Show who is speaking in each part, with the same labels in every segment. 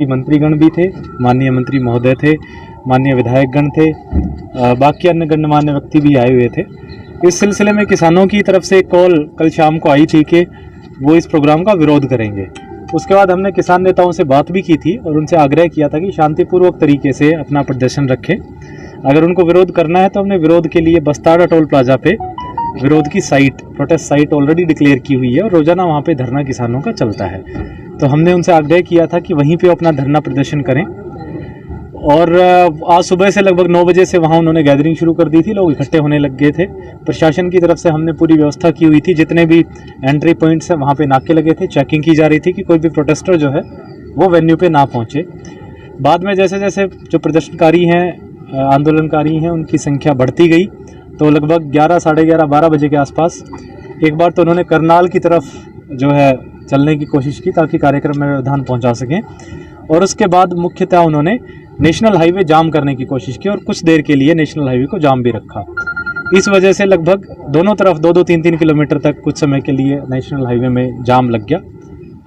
Speaker 1: मंत्रीगण भी थे, माननीय मंत्री महोदय थे, माननीय विधायकगण थे, बाकी अन्य गणमान्य व्यक्ति भी आए हुए थे। इस सिलसिले में किसानों की तरफ से कॉल कल शाम को आई थी कि वो इस प्रोग्राम का विरोध करेंगे। उसके बाद हमने किसान नेताओं से बात भी की थी और उनसे आग्रह किया था कि शांतिपूर्वक तरीके से अपना प्रदर्शन रखें। अगर उनको विरोध करना है तो हमने विरोध के लिए बस्ताड़ा टोल प्लाजा पे विरोध की site, protest site already declare की हुई है और रोजाना वहाँ पे धरना किसानों का चलता है। तो हमने उनसे आग्रह किया था कि वहीं पे अपना धरना प्रदर्शन करें और आज सुबह से लगभग 9 बजे से वहाँ उन्होंने गैदरिंग शुरू कर दी थी, लोग इकट्ठे होने लग गए थे। प्रशासन की तरफ से हमने पूरी व्यवस्था की हुई थी, जितने भी एंट्री पॉइंट्स हैं वहाँ पे नाके लगे थे, चेकिंग की जा रही थी कि कोई भी प्रोटेस्टर जो है वो वेन्यू पे ना पहुँचे। बाद में जैसे जैसे जो प्रदर्शनकारी हैं, आंदोलनकारी हैं, उनकी संख्या बढ़ती गई तो लगभग 11, साढ़े 11, 12 बजे के आसपास एक बार तो उन्होंने करनाल की तरफ जो है चलने की कोशिश की ताकि कार्यक्रम में व्यवधान पहुंचा सकें और उसके बाद मुख्यतः उन्होंने नेशनल हाईवे जाम करने की कोशिश की और कुछ देर के लिए नेशनल हाईवे को जाम भी रखा। इस वजह से लगभग दोनों तरफ 2-2, 3-3 किलोमीटर तक कुछ समय के लिए नेशनल हाईवे में जाम लग गया।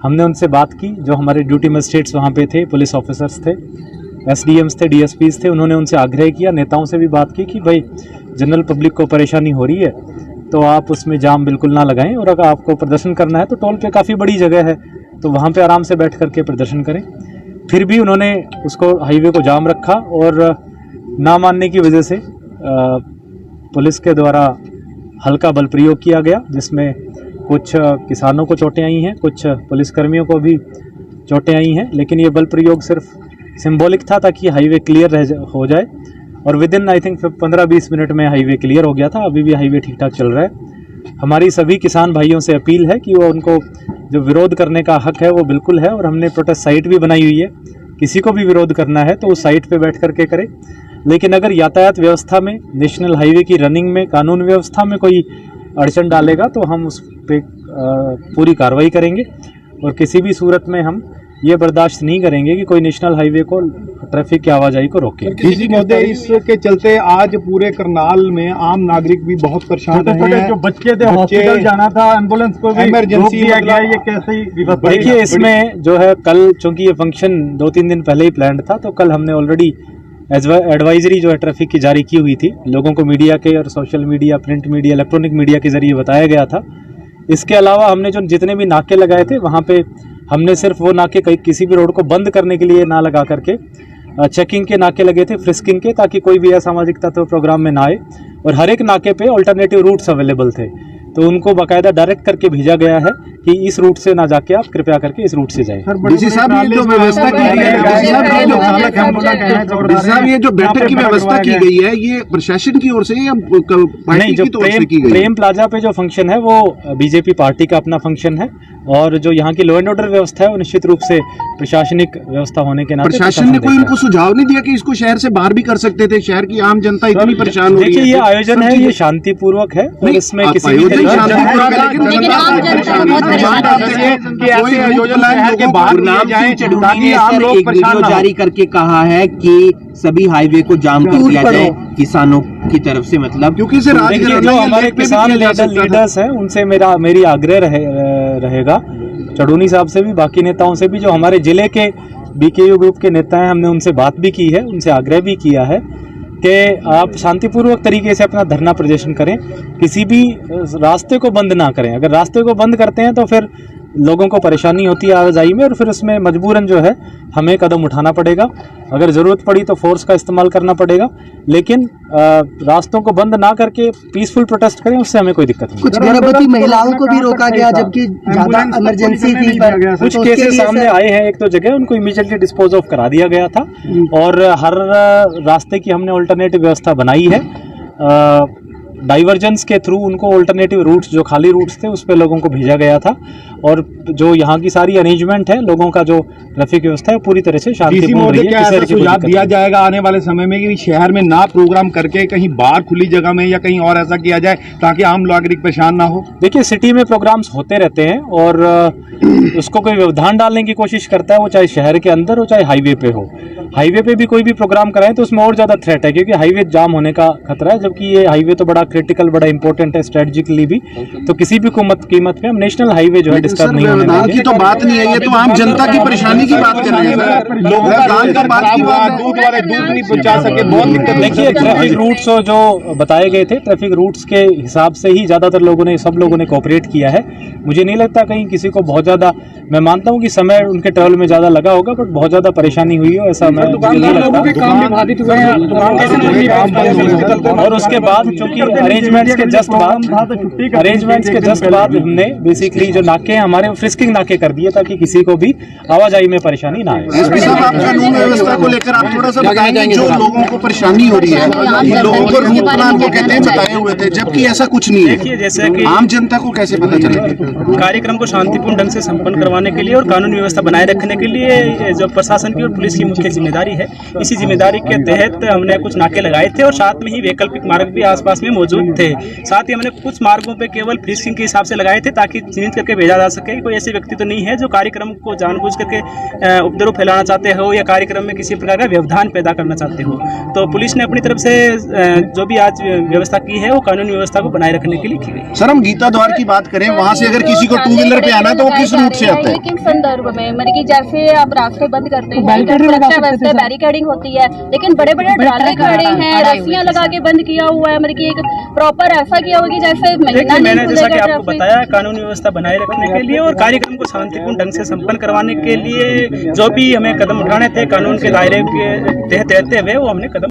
Speaker 1: हमने उनसे बात की, जो हमारे ड्यूटी मजिस्ट्रेट्स वहाँ पे थे, पुलिस ऑफिसर्स थे, SDMs थे, DSPs थे, उन्होंने उनसे आग्रह किया, नेताओं से भी बात की कि भाई जनरल पब्लिक को परेशानी हो रही है तो आप उसमें जाम बिल्कुल ना लगाएं और अगर आपको प्रदर्शन करना है तो टोल पे काफ़ी बड़ी जगह है तो वहाँ पे आराम से बैठ करके प्रदर्शन करें। फिर भी उन्होंने उसको हाईवे को जाम रखा और ना मानने की वजह से पुलिस के द्वारा हल्का बल प्रयोग किया गया, जिसमें कुछ किसानों को चोटें आई हैं, कुछ पुलिसकर्मियों को भी चोटें आई हैं, लेकिन ये बल प्रयोग सिर्फ सिंबॉलिक था ताकि हाईवे क्लियर हो जाए और with in I think 15-20 minute में हाईवे क्लियर हो गया था। अभी भी हाईवे ठीक ठाक चल रहा है। हमारी सभी किसान भाइयों से अपील है कि वो उनको जो विरोध करने का हक है वो बिल्कुल है और हमने प्रोटेस्ट साइट भी बनाई हुई है, किसी को भी विरोध करना है तो उस साइट पे बैठ करके करे। लेकिन अगर यातायात व्यवस्था में, नेशनल हाईवे की रनिंग में, कानून व्यवस्था में कोई अड़चन डालेगा तो हम उस पर पूरी कार्रवाई करेंगे और किसी भी सूरत में हम ये बर्दाश्त नहीं करेंगे कि कोई नेशनल हाईवे को, ट्रैफिक की आवाजाही को रोके।
Speaker 2: इसके चलते आज पूरे करनाल में आम नागरिक भी बहुत परेशान हैं।
Speaker 1: जो बच्चे थे हॉस्पिटल जाना था, एम्बुलेंस को भी
Speaker 2: इमरजेंसी
Speaker 1: किया गया, ये कैसे? देखिए इसमें जो है कल, चूंकि ये फंक्शन 2-3 दिन पहले ही प्लान्ड था तो कल हमने ऑलरेडी एडवाइजरी जो है ट्रैफिक की जारी की हुई थी। लोगों को मीडिया के और social media, print media, electronic media के जरिए बताया गया था। इसके अलावा हमने जो जितने भी नाके लगाए थे वहाँ पे हमने सिर्फ वो नाके किसी भी रोड को बंद करने के लिए ना लगा करके चेकिंग के नाके लगे थे, फ्रिस्किंग के, ताकि कोई भी असामाजिक तत्व प्रोग्राम में ना आए। और हर एक नाके पे अल्टरनेटिव रूट्स अवेलेबल थे, तो उनको बाकायदा डायरेक्ट करके भेजा गया है कि इस रूट से ना जाके आप कृपया करके इस रूट से जाएं।
Speaker 3: डीसी साहब, ये जो व्यवस्था की गई है, डीसी साहब ये जो बैठक की व्यवस्था की गई है, ये प्रशासन की ओर से या
Speaker 1: नहीं, जो प्रेम प्लाजा पे जो फंक्शन है वो बीजेपी पार्टी का अपना फंक्शन है, और जो यहाँ की लॉ एंड ऑर्डर व्यवस्था है वो निश्चित रूप से प्रशासनिक व्यवस्था होने के नाते
Speaker 3: प्रशासन ने कोई उनको सुझाव नहीं दिया कि इसको शहर से बाहर भी कर सकते थे? शहर की आम जनता इतनी परेशान हो रही है।
Speaker 1: देखिए, ये आयोजन है, ये शांतिपूर्वक है और इसमें किसी भी
Speaker 3: लेकिन आम जनता
Speaker 4: जारी करके कहा है कि सभी हाईवे को जाम कर दिया जाए किसानों की तरफ से, मतलब
Speaker 3: क्योंकि इसे
Speaker 1: जो हमारे किसान लीडर्स हैं उनसे मेरी आग्रह रहेगा, चढ़ूनी साहब से भी, बाकी नेताओं से भी, जो हमारे जिले के बीकेयू ग्रुप के नेता हैं, हमने उनसे बात भी की है, उनसे आग्रह भी किया है कि आप शांतिपूर्वक तरीके से अपना धरना प्रदर्शन करें, किसी भी रास्ते को बंद ना करें। अगर रास्ते को बंद करते हैं तो फिर लोगों को परेशानी होती है आवाजाही में, और फिर उसमें मजबूरन जो है हमें कदम उठाना पड़ेगा। अगर ज़रूरत पड़ी तो फोर्स का इस्तेमाल करना पड़ेगा, लेकिन रास्तों को बंद ना करके पीसफुल प्रोटेस्ट करें, उससे हमें कोई दिक्कत नहीं।
Speaker 5: कुछ गर्भवती महिलाओं को भी रोका गया, जबकि ज्यादा इमरजेंसी थी, पर
Speaker 1: कुछ केसेस सामने आए हैं एक दो जगह, उनको इमीडिएटली डिस्पोज ऑफ करा दिया गया था, और हर रास्ते की हमने अल्टरनेटिव व्यवस्था बनाई है। डाइवर्जेंस के थ्रू उनको अल्टरनेटिव रूट्स, जो खाली रूट्स थे उस पे लोगों को भेजा गया था, और जो यहाँ की सारी अरेंजमेंट है, लोगों का जो ट्रैफिक व्यवस्था है पूरी तरह से शांतिपूर्ण रही है।
Speaker 2: क्या ऐसा सुझाव दिया जाएगा आने वाले समय में कि शहर में ना प्रोग्राम करके कहीं बाहर खुली जगह में या कहीं और ऐसा किया जाए ताकि आम नागरिक परेशान ना हो?
Speaker 1: देखिए, सिटी में प्रोग्राम्स होते रहते हैं, और उसको कोई व्यवधान डालने की कोशिश करता है, वो चाहे शहर के अंदर हो चाहे हाईवे पे हो। हाईवे पे भी कोई भी प्रोग्राम कराएं तो उसमें और ज़्यादा थ्रेट है, क्योंकि हाईवे जाम होने का खतरा है, जबकि ये हाईवे तो बड़ा क्रिटिकल, बड़ा इंपॉर्टेंट है स्ट्रेटजिकली भी। तो किसी भी कीमत पे हम नेशनल हाईवे जो है डिस्टर्ब नहीं होने देंगे।
Speaker 3: की तो बात नहीं है, ये तो आम जनता की परेशानी की बात कर रहे हैं।
Speaker 1: देखिए, ट्रैफिक रूट्स जो बताए गए थे, ट्रैफिक रूट्स के हिसाब से ही ज़्यादातर सब लोगों ने कोऑपरेट किया है। मुझे नहीं लगता कहीं किसी को बहुत ज़्यादा, मैं मानता हूँ कि समय उनके ट्रैवल में ज़्यादा लगा होगा, बट बहुत ज़्यादा परेशानी हुई हो ऐसा मैं मुझे नहीं लगता। और उसके बाद चूंकि अरेंजमेंट्स के जस्ट बाद हमने बेसिकली जो नाके हैं हमारे, फ्रिस्किंग नाके कर दिए ताकि किसी को भी आवाजाही में परेशानी ना आए।
Speaker 3: एसपी साहब, आप कानून व्यवस्था को लेकर आप थोड़ा सा बताएंगे, जो लोगों को परेशानी हो रही है, लोगों को रूट प्लान को कहते हैं बताए हुए थे, जबकि ऐसा कुछ नहीं है।
Speaker 6: देखिए, जैसे कि
Speaker 3: आम जनता को कैसे पता चलेगा?
Speaker 6: कार्यक्रम को शांतिपूर्ण ढंग से संपन्न करवाने के लिए और कानून व्यवस्था बनाए रखने के लिए जो प्रशासन की और पुलिस की मुख्य जिम्मेदारी है, इसी जिम्मेदारी के तहत हमने कुछ नाके लगाए थे, और साथ में ही वैकल्पिक मार्ग भी आसपास में मौजूद थे। साथ ही हमने कुछ मार्गों पे केवल फ्रिस्किंग के हिसाब से लगाए थे, ताकि चिन्हित करके भेजा जा सके कोई ऐसे व्यक्ति तो नहीं है जो कार्यक्रम को जानबूझ करके उपद्रव फैलाना चाहते हो या कार्यक्रम में किसी प्रकार का व्यवधान पैदा करना चाहते हो। तो पुलिस ने अपनी तरफ से जो भी आज व्यवस्था की है वो कानूनी व्यवस्था को बनाए रखने के लिए की गई।
Speaker 3: सर, हम गीता द्वार की बात करें, वहाँ से अगर किसी को टू व्हीलर पे आना है तो वो किस रूट से आता है?
Speaker 7: लेकिन संदर्भ में मतलब कि जैसे आप रास्ते बंद करते हैं, सुरक्षा व्यवस्था बैरिकेडिंग होती है, लेकिन बड़े बड़े डाले खड़े हैं, रस्सियां लगा के बंद किया हुआ है, मतलब कि एक प्रॉपर ऐसा किया हुआ कि जैसे
Speaker 6: देखिए, मैंने जैसा कि आपको बताया, कानूनी व्यवस्था बनाए रखने के लिए और कार्यक्रम को शांतिपूर्ण ढंग से संपन्न करवाने के लिए जो भी हमें कदम उठाने थे कानून के दायरे के तहत रहते हुए, वो हमने कदम